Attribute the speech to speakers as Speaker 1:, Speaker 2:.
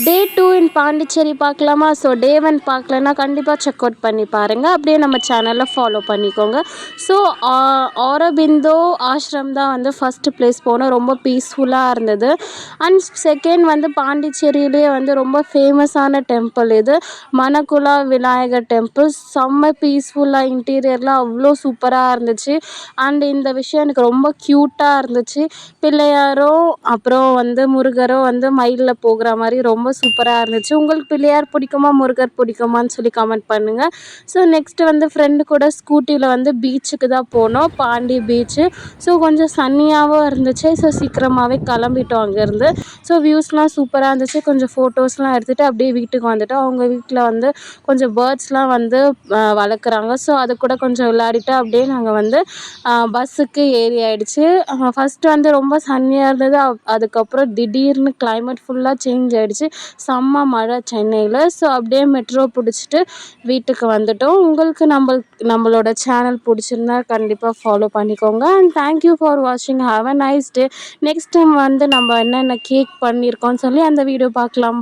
Speaker 1: டே 2 இன் பாண்டிச்சேரி பார்க்கலாமா? So day 1 பார்க்கலன்னா கண்டிப்பாக செக் அவுட் பண்ணி பாருங்கள். அப்படியே நம்ம சேனலில் ஃபாலோ பண்ணிக்கோங்க. ஸோ ஆரோபிந்தோ ஆஷ்ரம் தான் வந்து ஃபஸ்ட்டு ப்ளேஸ் போனோம். ரொம்ப பீஸ்ஃபுல்லாக இருந்தது. அண்ட் செகண்ட் வந்து பாண்டிச்சேரியிலேயே வந்து ரொம்ப ஃபேமஸான டெம்பிள் இது. மணக்குளா விநாயகர் டெம்பிள். செம்ம பீஸ்ஃபுல்லாக இன்டீரியர்லாம் அவ்வளோ சூப்பராக இருந்துச்சு. அண்ட் இந்த விஷயம் எனக்கு ரொம்ப க்யூட்டாக இருந்துச்சு. பிள்ளையாரும் அப்புறம் வந்து முருகரும் வந்து மயிலில் போகிற மாதிரி ரொம்ப சூப்பராக இருந்துச்சு. உங்களுக்கு பிள்ளையார் பிடிக்குமா, முருகர் பிடிக்குமான்னு சொல்லி கமெண்ட் பண்ணுங்கள். ஸோ நெக்ஸ்ட்டு வந்து ஃப்ரெண்டு கூட ஸ்கூட்டியில் வந்து பீச்சுக்கு தான் போனோம், பாண்டி பீச்சு. ஸோ கொஞ்சம் சன்னியாகவும் இருந்துச்சு. ஸோ சீக்கிரமாகவே கிளம்பிட்டோம் அங்கேருந்து. ஸோ வியூஸ்லாம் சூப்பராக இருந்துச்சு. கொஞ்சம் ஃபோட்டோஸ்லாம் எடுத்துகிட்டு அப்படியே வீட்டுக்கு வந்துட்டோம். அவங்க வீட்டில் வந்து கொஞ்சம் பேர்ட்ஸ்லாம் வந்து வளர்க்குறாங்க. ஸோ அது கூட கொஞ்சம் விளையாடிட்டு அப்படியே நாங்கள் வந்து பஸ்ஸுக்கு ஏறி ஆயிடுச்சு. ஃபஸ்ட்டு வந்து ரொம்ப சன்னியாக இருந்தது. அதுக்கப்புறம் திடீர்னு கிளைமேட் ஃபுல்லாக சேஞ்ச் ஆகிடுச்சு. செம்ம மழை சென்னையில். ஸோ அப்படியே மெட்ரோ பிடிச்சிட்டு வீட்டுக்கு வந்துட்டோம். உங்களுக்கு நம்மளோட சேனல் பிடிச்சிருந்தா கண்டிப்பாக ஃபாலோ பண்ணிக்கோங்க. அண்ட் தேங்க்யூ ஃபார் வாட்சிங். Have a nice day. Next time வந்து நம்ம என்னென்ன கேக் பண்ணியிருக்கோம்னு சொல்லி அந்த வீடியோ பார்க்கலாம்.